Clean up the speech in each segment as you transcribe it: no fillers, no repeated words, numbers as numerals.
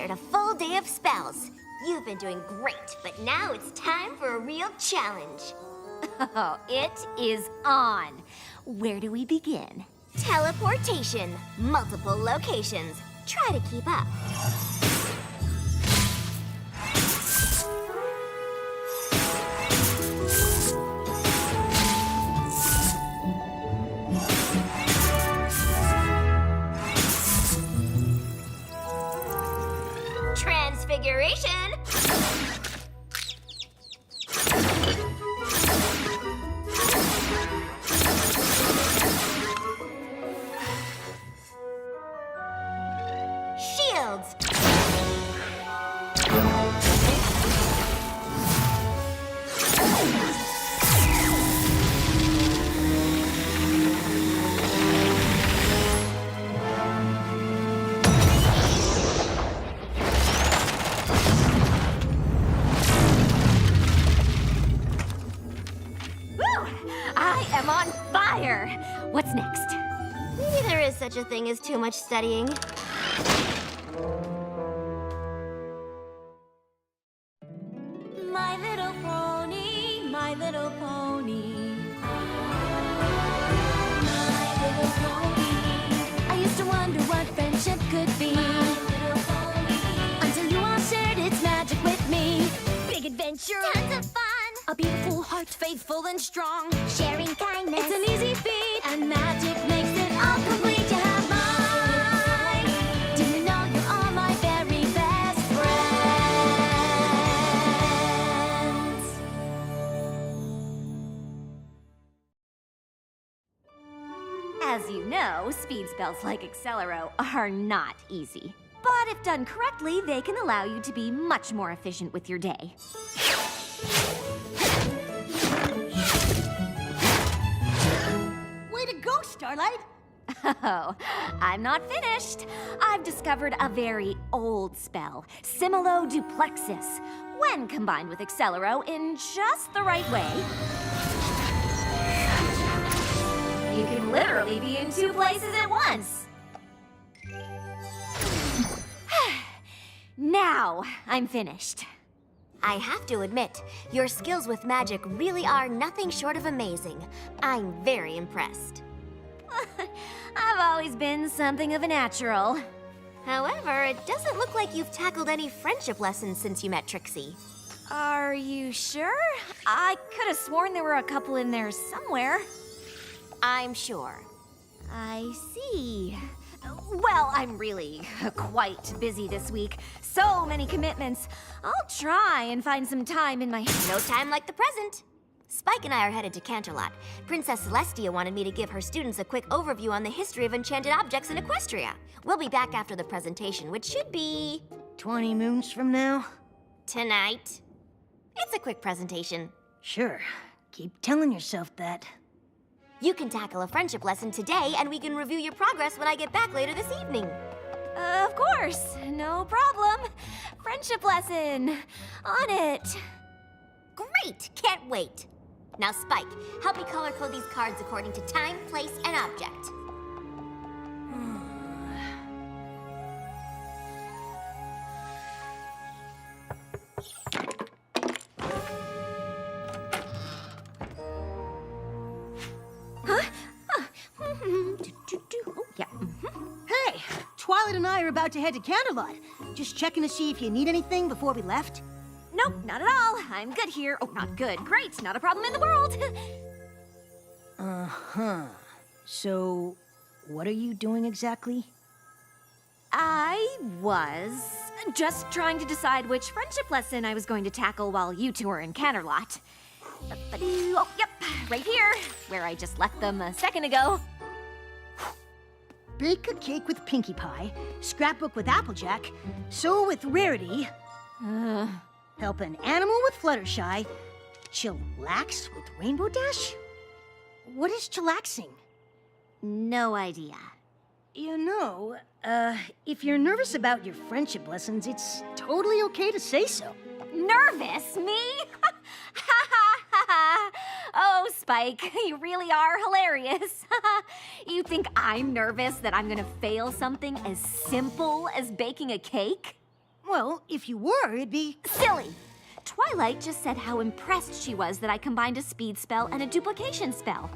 shared a full day of spells. You've been doing great, but now it's time for a real challenge. Oh, it is on. Where do we begin? Teleportation. Multiple locations. Try to keep up. Transfiguration. Shields. I am on fire! What's next? Maybe there is such a thing as too much studying. My little pony, my little pony. My little pony. I used to wonder what friendship could be. My little pony. Until you all shared its magic with me. Big adventure. Tons of fun. A beautiful heart, faithful and strong. Sharing kindness. It's an easy feat, and magic makes it all complete. You have mine. Do you know you're all my very best friends? As you know, speed spells like Accelero are not easy. But if done correctly, they can allow you to be much more efficient with your day. Way to go, Starlight! Oh, I'm not finished. I've discovered a very old spell, Similo-Duplexis. When combined with Accelero in just the right way, you can literally be in two places at once. Now I'm finished. I have to admit, your skills with magic really are nothing short of amazing. I'm very impressed. I've always been something of a natural. However, it doesn't look like you've tackled any friendship lessons since you met Trixie. Are you sure? I could have sworn there were a couple in there somewhere. I'm sure. I see. Well, I'm really quite busy this week. So many commitments. I'll try and find some time in my... No time like the present. Spike and I are headed to Canterlot. Princess Celestia wanted me to give her students a quick overview on the history of enchanted objects in Equestria. We'll be back after the presentation, which should be... 20 moons from now? tonight. It's a quick presentation. Sure. Keep telling yourself that. You can tackle a friendship lesson today, and we can review your progress when I get back later this evening. Of course. No problem. Friendship lesson. On it. Great! Can't wait. Now, Spike, help me color code these cards according to time, place, and object. Oh, yeah. Hey, Twilight and I are about to head to Canterlot. Just checking to see if you need anything before we left. Nope, not at all. I'm good here. Oh, not good. Great. Not a problem in the world. Uh-huh. So, what are you doing exactly? I was just trying to decide which friendship lesson I was going to tackle while you two are in Canterlot. Oh, yep, right here, where I just left them a second ago. Bake a cake with Pinkie Pie, scrapbook with Applejack, sew with Rarity, help an animal with Fluttershy, chillax with Rainbow Dash? What is chillaxing? No idea. You know, if you're nervous about your friendship lessons, it's totally okay to say so. Nervous? Me? Oh, Spike, you really are hilarious. You think I'm nervous that I'm gonna fail something as simple as baking a cake? Well, if you were, it'd be... Silly! Twilight just said how impressed she was that I combined a speed spell and a duplication spell.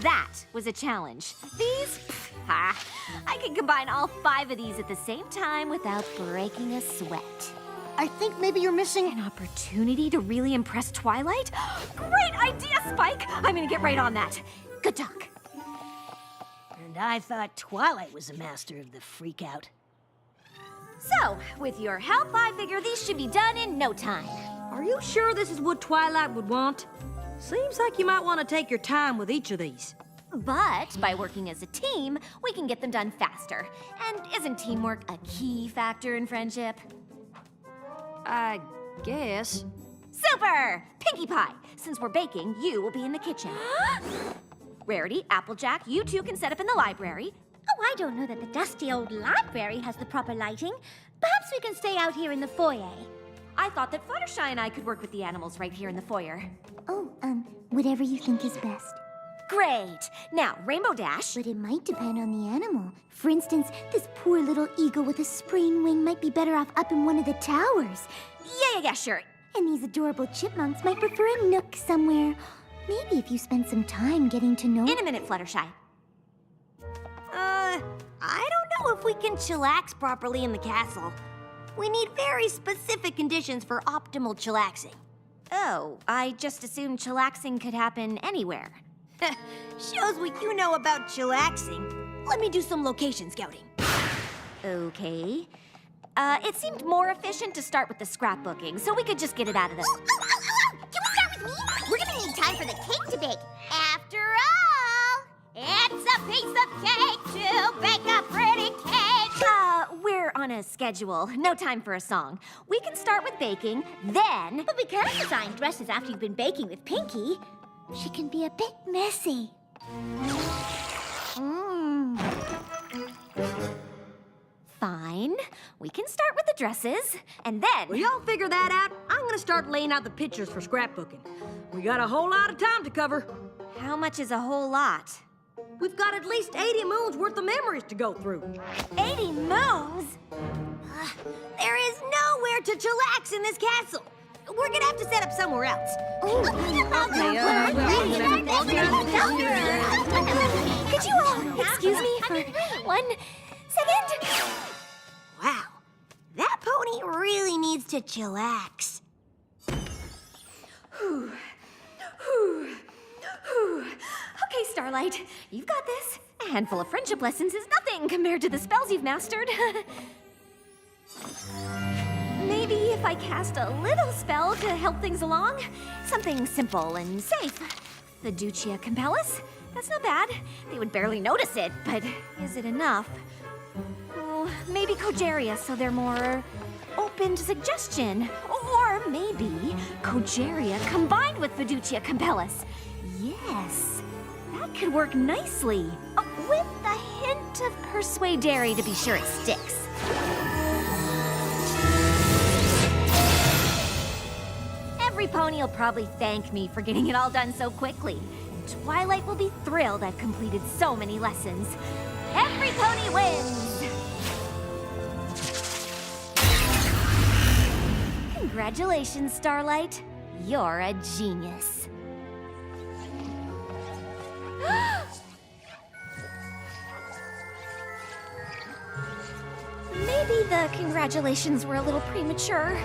That was a challenge. These? I can combine all 5 of these at the same time without breaking a sweat. I think maybe you're missing... An opportunity to really impress Twilight? Great idea, Spike! I'm gonna get right on that. Good talk. And I thought Twilight was a master of the freak-out. So, with your help, I figure these should be done in no time. Are you sure this is what Twilight would want? Seems like you might want to take your time with each of these. But by working as a team, we can get them done faster. And isn't teamwork a key factor in friendship? I guess. Super! Pinkie Pie! Since we're baking, you will be in the kitchen. Rarity, Applejack, you two can set up in the library. Oh, I don't know that the dusty old library has the proper lighting. Perhaps we can stay out here in the foyer. I thought that Fluttershy and I could work with the animals right here in the foyer. Oh, whatever you think is best. Great! Now, Rainbow Dash. But it might depend on the animal. For instance, this poor little eagle with a sprained wing might be better off up in one of the towers. Yeah, sure. And these adorable chipmunks might prefer a nook somewhere. Maybe if you spend some time getting to know... In a minute, Fluttershy. I don't know if we can chillax properly in the castle. We need very specific conditions for optimal chillaxing. Oh, I just assumed chillaxing could happen anywhere. Shows what you know about chillaxing. Let me do some location scouting. Okay. It seemed more efficient to start with the scrapbooking, so we could just get it out of the... Can we start with me? We're gonna need time for the cake to bake. After all, it's a piece of cake to bake a pretty cake. We're on a schedule. No time for a song. We can start with baking, then... But we can't design dresses after you've been baking with Pinkie. She can be a bit messy. Fine. We can start with the dresses, and then... Will y'all figure that out? I'm gonna start laying out the pictures for scrapbooking. We got a whole lot of time to cover. How much is a whole lot? We've got at least 80 moons worth of memories to go through. 80 moons? There is nowhere to chillax in this castle. We're gonna have to set up somewhere else. Could you all excuse me for 1 second? Wow, that pony really needs to chillax. Okay, Starlight, you've got this. A handful of friendship lessons is nothing compared to the spells you've mastered. Maybe if I cast a little spell to help things along. Something simple and safe. Fiducia Compellus? That's not bad. They would barely notice it, but is it enough? Oh, maybe Cogeria, so they're more open to suggestion. Or maybe Cogeria combined with Fiducia Compellus. Yes, that could work nicely. With a hint of Persuadere to be sure it sticks. Every pony will probably thank me for getting it all done so quickly. Twilight will be thrilled I've completed so many lessons. Every pony wins! Congratulations, Starlight. You're a genius. Maybe the congratulations were a little premature.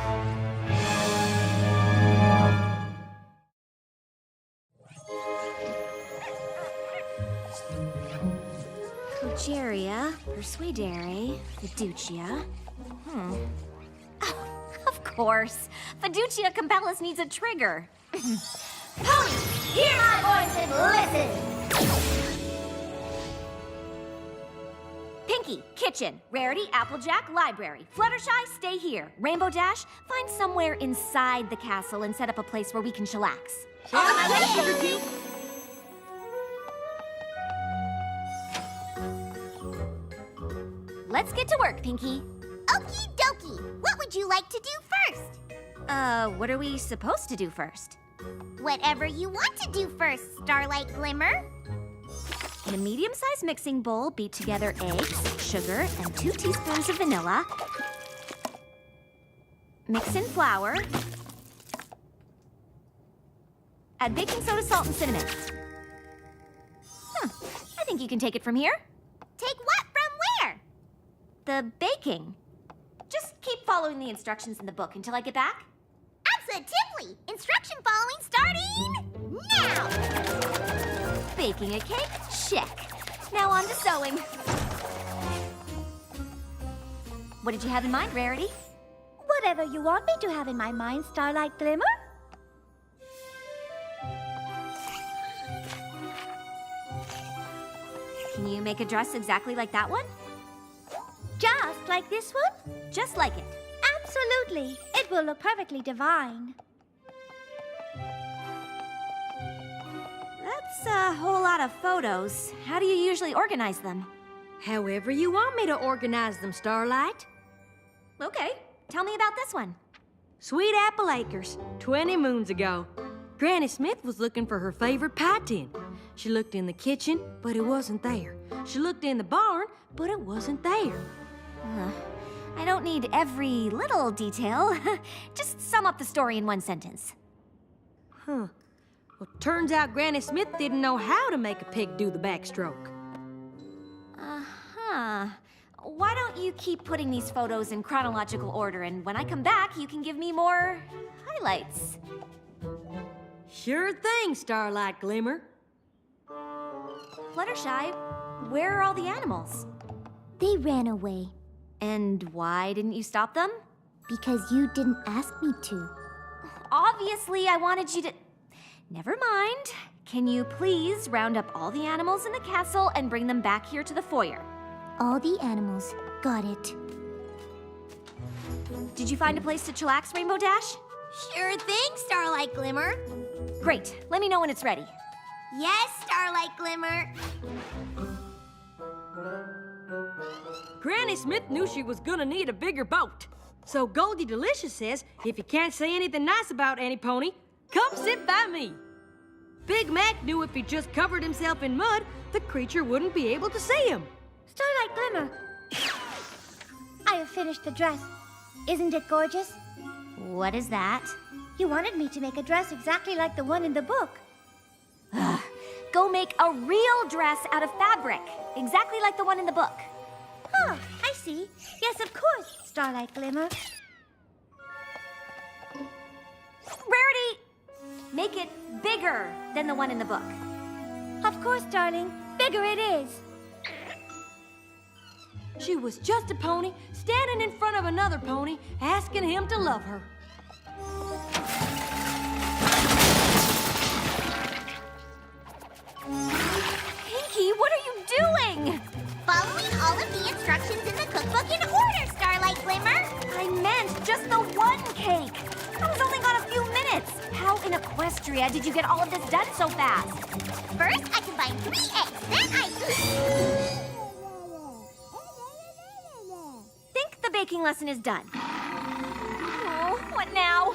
Cogeria, Persuadere, Fiducia. Of course. Fiducia Compellus needs a trigger. Ponies, hear my voice and listen. Pinkie, kitchen. Rarity, Applejack, library. Fluttershy, stay here. Rainbow Dash, find somewhere inside the castle and set up a place where we can chillax. Let's get to work, Pinkie. Okie dokie. What would you like to do first? What are we supposed to do first? Whatever you want to do first, Starlight Glimmer. In a medium-sized mixing bowl, beat together eggs, sugar, and 2 teaspoons of vanilla. Mix in flour. Add baking soda, salt, and cinnamon. I think you can take it from here. Take what from where? The baking. Just keep following the instructions in the book until I get back. Absolutely! Instruction following starting now! Baking a cake? Check. Now on to sewing. What did you have in mind, Rarity? Whatever you want me to have in my mind, Starlight Glimmer. Can you make a dress exactly like that one? Just like this one? Just like it. Absolutely. It will look perfectly divine. That's a whole lot of photos. How do you usually organize them? However you want me to organize them, Starlight. Okay, tell me about this one. Sweet Apple Acres, 20 moons ago. Granny Smith was looking for her favorite pie tin. She looked in the kitchen, but it wasn't there. She looked in the barn, but it wasn't there. I don't need every little detail. Just sum up the story in one sentence. Well, turns out Granny Smith didn't know how to make a pig do the backstroke. Why don't you keep putting these photos in chronological order, and when I come back, you can give me more highlights. Sure thing, Starlight Glimmer. Fluttershy, where are all the animals? They ran away And why didn't you stop them? because you didn't ask me to. Obviously, I wanted you to... Never mind. Can you please round up all the animals in the castle and bring them back here to the foyer? All the animals. Got it. Did you find a place to chillax, Rainbow Dash? Sure thing, Starlight Glimmer. Great. Let me know when it's ready. Yes, Starlight Glimmer. Granny Smith knew she was gonna need a bigger boat. So Goldie Delicious says, if you can't say anything nice about Annie Pony, come sit by me. Big Mac knew if he just covered himself in mud, the creature wouldn't be able to see him. Starlight Glimmer. I have finished the dress. Isn't it gorgeous? What is that? You wanted me to make a dress exactly like the one in the book. Go make a real dress out of fabric, exactly like the one in the book. Oh, I see. Yes, of course, Starlight Glimmer. Rarity, make it bigger than the one in the book. Of course, darling. Bigger it is. She was just a pony, standing in front of another pony, asking him to love her. Pinky, what are you doing? Following all of the instructions in the cookbook in order, Starlight Glimmer. I meant just the one cake. I was only gone a few minutes. How in Equestria did you get all of this done so fast? First, I combine 3 eggs. Then I... Think the baking lesson is done. Oh, what now?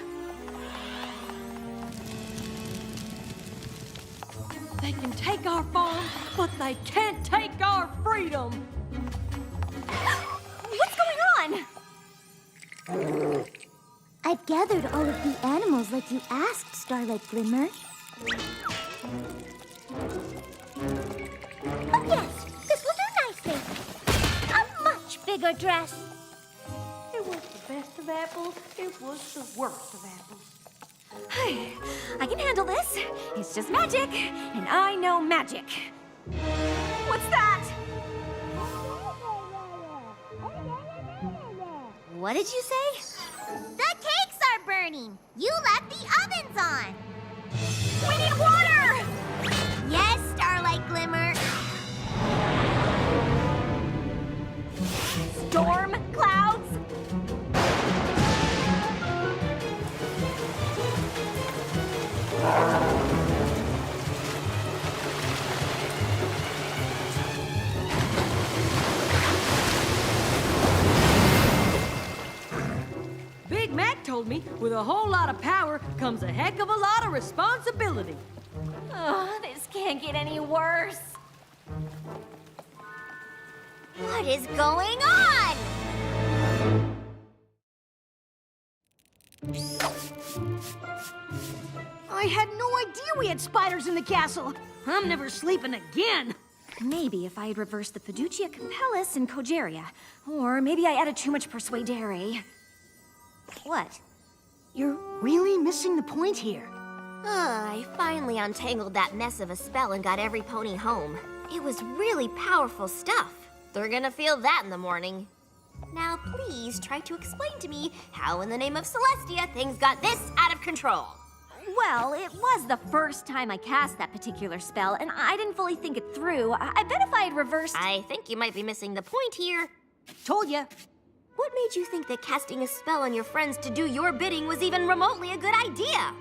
They can take our farm, but they can't take our freedom. What's going on? I've gathered all of the animals like you asked, Starlight Glimmer. Oh, yes. This will do nicely. A much bigger dress. It was the best of apples. It was the worst of apples. I can handle this. It's just magic, and I know magic. What's that? What did you say? The cakes are burning. You left the ovens on. We need water! Yes, Starlight Glimmer. Storm clouds? Big Mac told me with a whole lot of power comes a heck of a lot of responsibility. Oh, this can't get any worse. What is going on? get spiders in the castle. I'm never sleeping again. Maybe if I had reversed the Fiducia Compellis and Cogeria. Or maybe I added too much Persuadere. What? You're really missing the point here. I finally untangled that mess of a spell and got every pony home. It was really powerful stuff. They're gonna feel that in the morning. Now please try to explain to me how in the name of Celestia things got this out of control. Well, it was the first time I cast that particular spell, and I didn't fully think it through. I bet if I had reversed... I think you might be missing the point here. Told ya. What made you think that casting a spell on your friends to do your bidding was even remotely a good idea?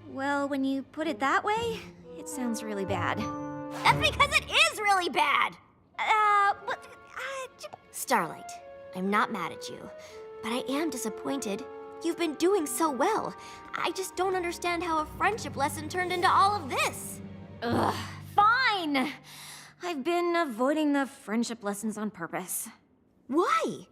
Well, when you put it that way, it sounds really bad. That's because it is really bad! What? Starlight, I'm not mad at you, but I am disappointed. You've been doing so well. I just don't understand how a friendship lesson turned into all of this. Ugh, fine! I've been avoiding the friendship lessons on purpose. Why?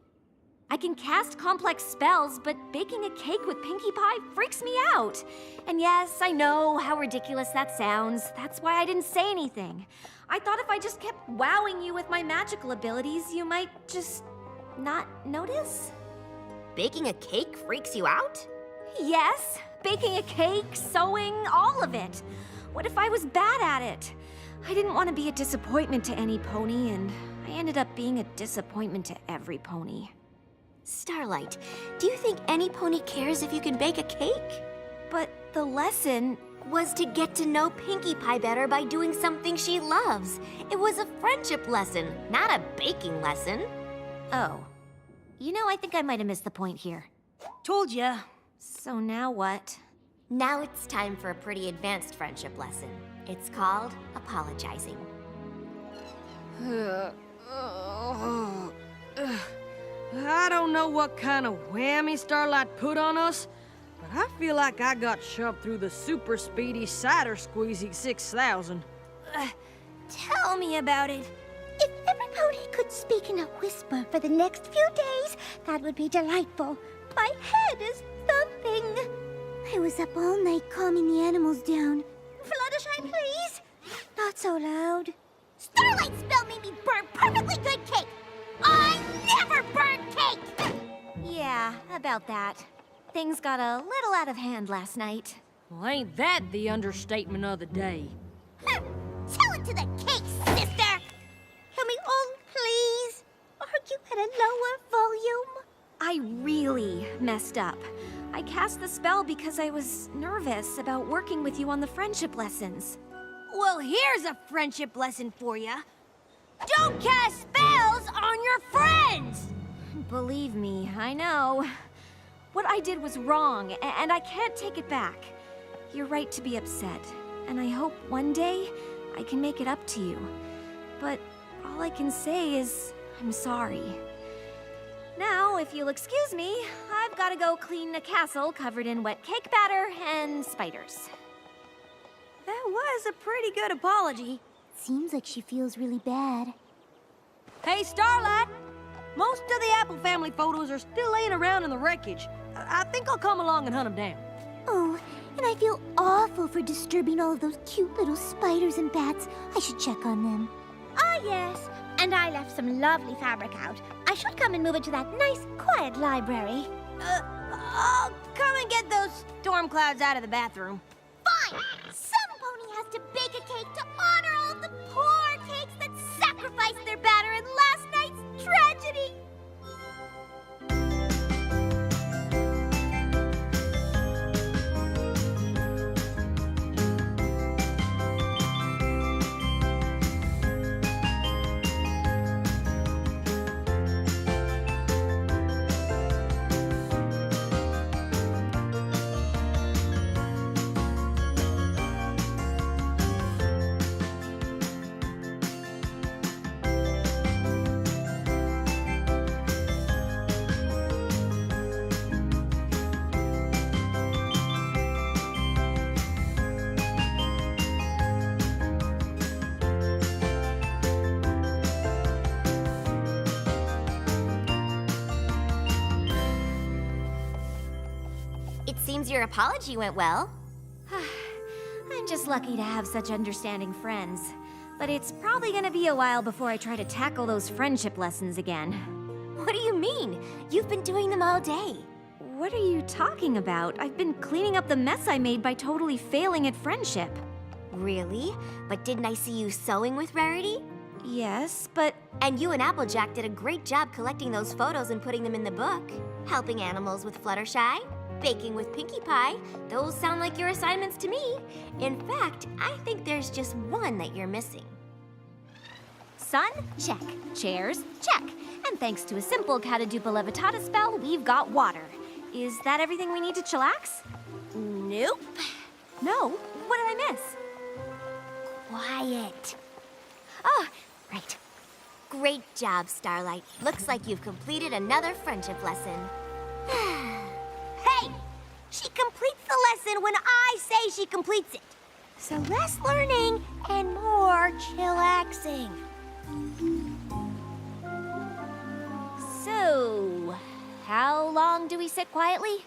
I can cast complex spells, but baking a cake with Pinkie Pie freaks me out. And yes, I know how ridiculous that sounds. That's why I didn't say anything. I thought if I just kept wowing you with my magical abilities, you might just not notice. Baking a cake freaks you out? Yes, baking a cake, sewing, all of it. What if I was bad at it? I didn't want to be a disappointment to any pony, and I ended up being a disappointment to every pony. Starlight, do you think any pony cares if you can bake a cake? But the lesson... Was to get to know Pinkie Pie better by doing something she loves. It was a friendship lesson, not a baking lesson. Oh. You know, I think I might have missed the point here. Told ya. So now what? Now it's time for a pretty advanced friendship lesson. It's called apologizing. I don't know what kind of whammy Starlight put on us, but I feel like I got shoved through the super speedy cider squeezy 6000. Tell me about it. If every pony could speak in a whisper for the next few days, that would be delightful. My head is thumping. I was up all night calming the animals down. Fluttershy, please. Not so loud. Starlight's spell made me burn perfectly good cake. I never burn cake! Yeah, about that. Things got a little out of hand last night. Well, ain't that the understatement of the day? Tell it to the cake, sister! Can we all please argue at a lower volume? I really messed up. I cast the spell because I was nervous about working with you on the friendship lessons. Well, here's a friendship lesson for you. Don't cast spells on your friends! Believe me, I know. What I did was wrong, and I can't take it back. You're right to be upset, and I hope one day I can make it up to you. But all I can say is I'm sorry. Now, if you'll excuse me, I've got to go clean a castle covered in wet cake batter and spiders. That was a pretty good apology. Seems like she feels really bad. Hey, Starlight! Most of the Apple family photos are still laying around in the wreckage. I think I'll come along and hunt them down. Oh, and I feel awful for disturbing all of those cute little spiders and bats. I should check on them. Ah, yes. And I left some lovely fabric out. I should come and move it to that nice, quiet library. I'll come and get those storm clouds out of the bathroom. Fine! Some pony has to bake a cake to honor all of the poor cakes that sacrificed their batter in last night's tragedy. It seems your apology went well. I'm just lucky to have such understanding friends. But it's probably gonna be a while before I try to tackle those friendship lessons again. What do you mean? You've been doing them all day. What are you talking about? I've been cleaning up the mess I made by totally failing at friendship. Really? But didn't I see you sewing with Rarity? Yes, but And you and Applejack did a great job collecting those photos and putting them in the book. Helping animals with Fluttershy, baking with Pinkie Pie. Those sound like your assignments to me. In fact, I think there's just one that you're missing. sun, check. Chairs, check. And thanks to a simple Catadupa Levitata spell, we've got water. Is that everything we need to chillax? Nope. No. What did I miss? Quiet. Oh, right. Great job, Starlight. Looks like you've completed another friendship lesson. Hey! She completes the lesson when I say she completes it. So less learning and more chillaxing. So, how long do we sit quietly?